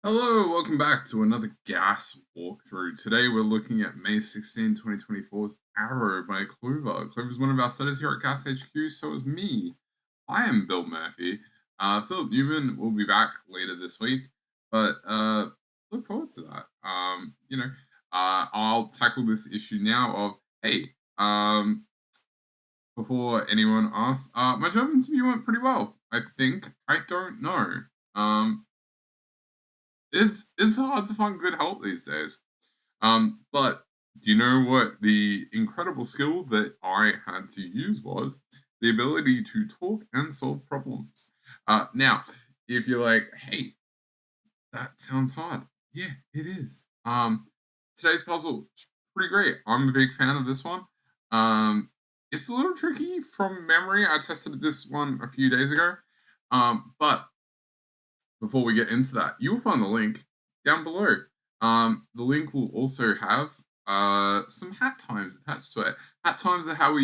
Hello, welcome back to another gas walkthrough. Today we're looking at May 16, 2024's Arrow by Clover. Clover's one of our setters here at Gas HQ, so is me. I am Bill Murphy. Philip Newman will be back later this week, but look forward to that. I'll tackle this issue now of, hey, before anyone asks, my job interview went pretty well. I think. I don't know. It's hard to find good help these days. But do you know what the incredible skill that I had to use was? The ability to talk and solve problems. Now, if you're like, hey, that sounds hard. Yeah, it is. Today's puzzle is pretty great. I'm a big fan of this one. It's a little tricky from memory. I tested this one a few days ago. But before we get into that, you will find the link down below. The link will also have some hat times attached to it. Hat times are how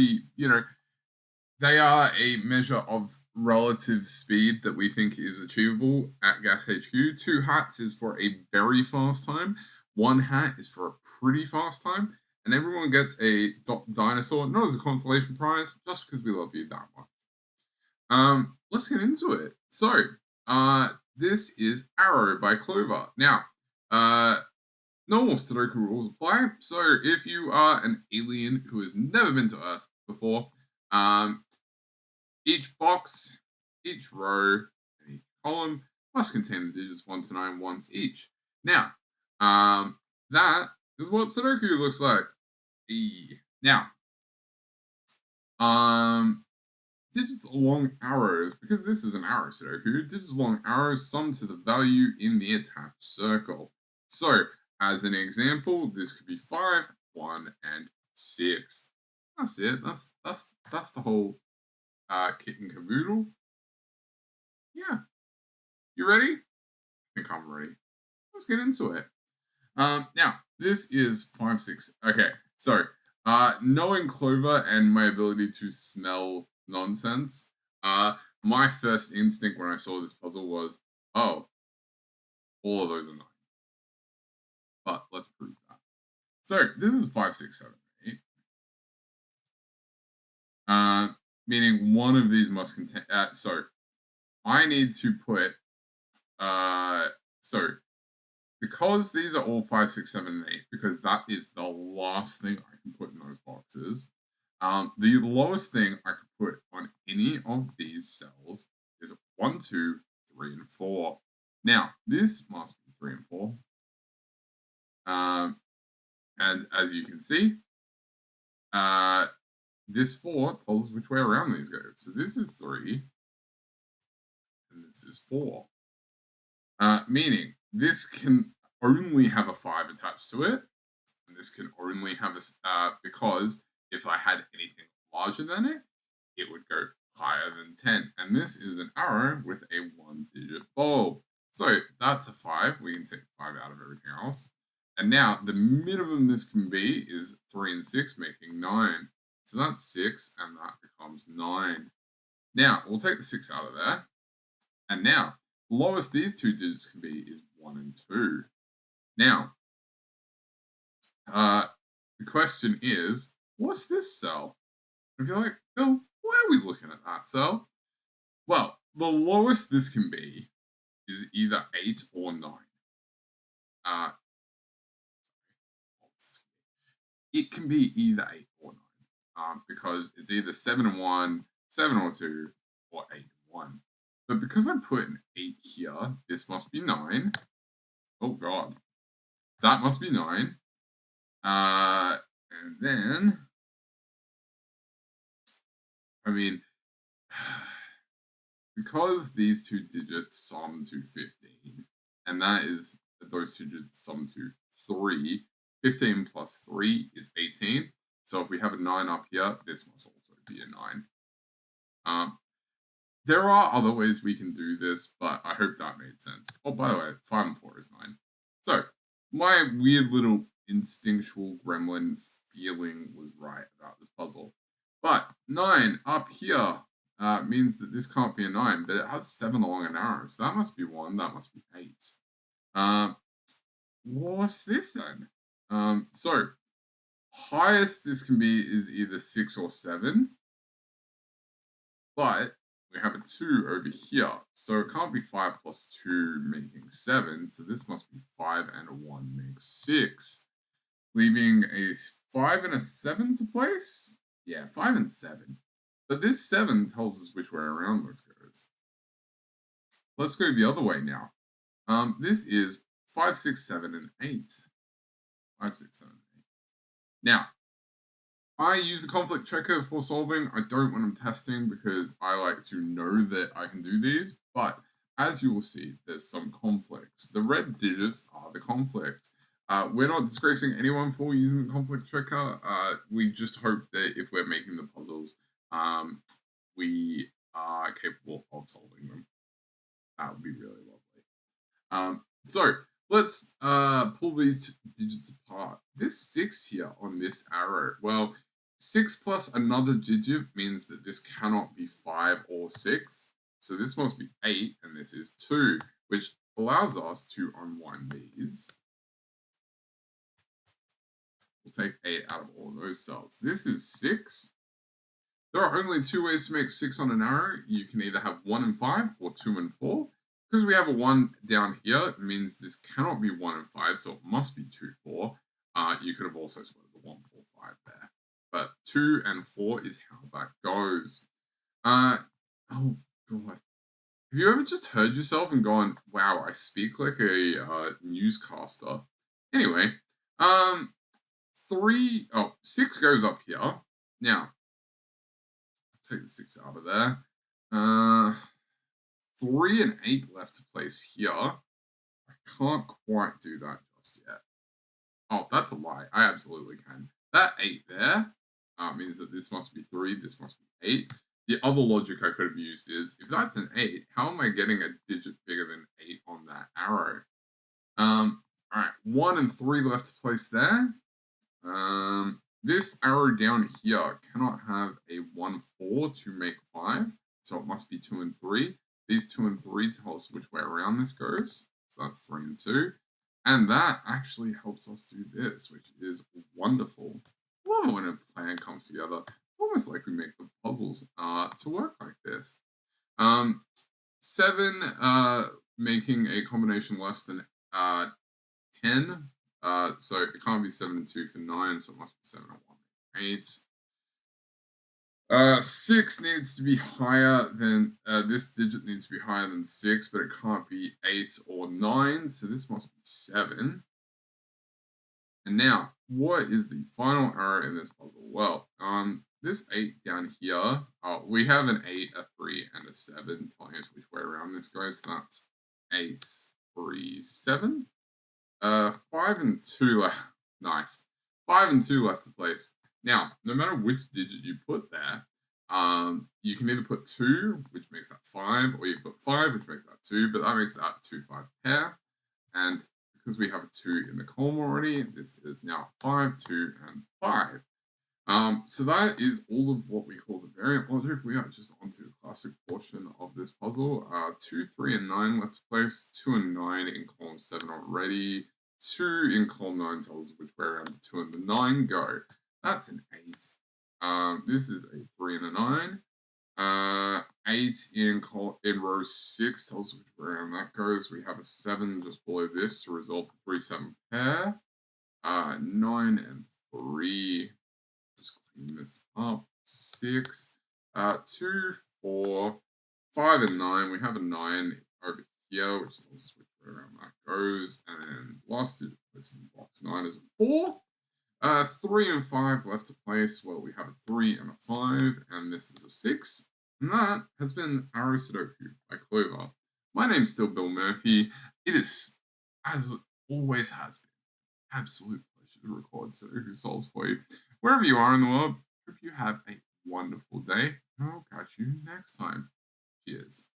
they are a measure of relative speed that we think is achievable at Gas HQ. 2 hats is for a very fast time. 1 hat is for a pretty fast time. And everyone gets a dinosaur, not as a consolation prize, just because we love you that much. Let's get into it. So, this is Arrow by Clover. Now, normal Sudoku rules apply. So, if you are an alien who has never been to Earth before, each box, each row, and each column must contain the digits 1 to 9 once each. Now, that is what Sudoku looks like. Now, digits along arrows, because this is an arrow Sudoku, digits along arrows sum to the value in the attached circle. So, as an example, this could be 5, 1, and 6. That's it. That's the whole kit and caboodle. Yeah. You ready? I think I'm ready. Let's get into it. Now, this is 5, 6. Okay, so knowing Clover and my ability to smell nonsense, my first instinct when I saw this puzzle was, oh, all of those are 9. But let's prove that. So this is 5, 6, 7, 8. Meaning one of these must contain. So I need to put. So because these are all 5, 6, 7, and 8, because that is the last thing I can put in those boxes. The lowest thing I could put on any of these cells is 1, 2, 3, and 4. Now, this must be 3 and 4. And as you can see, this 4 tells us which way around these go. So this is 3, and this is 4. Meaning, this can only have a 5 attached to it, and this can only have a because if I had anything larger than it, it would go higher than 10. And this is an arrow with a 1-digit bulb. So that's a 5. We can take 5 out of everything else. And now the minimum this can be is 3 and 6, making 9. So that's 6, and that becomes 9. Now, we'll take the 6 out of there. And now, the lowest these 2 digits can be is 1 and 2. Now, the question is, what's this cell? If you're like, Bill, why are we looking at that cell? Well, the lowest this can be is either 8 or 9. It can be either 8 or 9, because it's either 7 and 1, 7 or 2, or 8 and 1. But because I put an 8 here, this must be 9. Oh god. That must be 9. And then, I mean, because these 2 digits sum to 15, and that is those 2 digits sum to 3, 15 plus 3 is 18. So if we have a 9 up here, this must also be a 9. There are other ways we can do this, but I hope that made sense. Oh, by the way, 5 and 4 is 9. So my weird little instinctual gremlin feeling was right about this puzzle. But 9 up here means that this can't be a 9, but it has 7 along an arrow. So that must be 1, that must be 8. Um, what's this then? So highest this can be is either 6 or 7, but we have a 2 over here. So it can't be 5 plus 2 making 7. So this must be 5 and a 1 makes 6. Leaving a 5 and a 7 to place? Yeah, 5 and 7. But this 7 tells us which way around this goes. Let's go the other way now. This is 5, 6, 7, and 8. 5, 6, 7, 8. Now, I use the conflict checker for solving. I don't when I'm testing because I like to know that I can do these. But as you will see, there's some conflicts. The red digits are the conflicts. We're not disgracing anyone for using the conflict checker. We just hope that if we're making the puzzles, we are capable of solving them. That would be really lovely. So let's pull these digits apart. This 6 here on this arrow, well, 6 plus another digit means that this cannot be 5 or 6. So this must be 8, and this is 2, which allows us to unwind these. We'll take 8 out of all of those cells. This is 6. There are only 2 ways to make 6 on an arrow. You can either have 1 and 5 or 2 and 4. Because we have a 1 down here, it means this cannot be 1 and 5, so it must be 2, 4. You could have also split the 1, 4, 5 there. But 2 and 4 is how that goes. Oh, God. Have you ever just heard yourself and gone, wow, I speak like a newscaster? Anyway, 6 goes up here. Now, take the 6 out of there. 3 and 8 left to place here. I can't quite do that just yet. Oh, that's a lie. I absolutely can. That 8 there means that this must be 3, this must be 8. The other logic I could have used is, if that's an 8, how am I getting a digit bigger than 8 on that arrow? Alright, 1 and 3 left to place there. This arrow down here cannot have a 1, 4 to make 5, so it must be 2 and 3. These 2 and 3 tell us which way around this goes, so that's 3 and 2. And that actually helps us do this, which is wonderful. Love it when a plan comes together. Almost like we make the puzzles to work like this. 7 making a combination less than 10. So it can't be 7 and 2 for 9, so it must be 7 and 1 8. 6 needs to be higher than, this digit needs to be higher than 6, but it can't be 8 or 9, so this must be 7. And now, what is the final arrow in this puzzle? Well, this 8 down here, we have an 8, a 3, and a 7 telling us which way around this goes, so that's 8, 3, 7. 5 and 2 left. Nice. 5 and 2 left to place. Now, no matter which digit you put there, you can either put 2, which makes that 5, or you can put 5, which makes that 2, but that makes that 2, 5 pair. And because we have a 2 in the column already, this is now 5, 2, and 5. So that is all of what we call the variant logic. We are just onto the classic portion of this puzzle. 2, 3, and 9 left to place. 2 and 9 in column 7 already. 2 in column 9 tells us which way around the 2 and the 9 go. That's an 8. This is a 3 and a 9. 8 in row 6 tells us which way around that goes. We have a 7 just below this to resolve the 3, 7 pair. 9 and 3. Just clean this up. 6, 2, 4, 5, and 9. We have a 9 over here, which tells us which way around that goes. And then last digit placed in box 9 is a 4. 3 and 5 left to place. Well, we have a 3 and a 5, and this is a 6. And that has been Arrow Sudoku by Clover. My name's still Bill Murphy. It is, as it always has been, absolute pleasure to record Sudoku solves for you. Wherever you are in the world, hope you have a wonderful day, and I'll catch you next time. Cheers.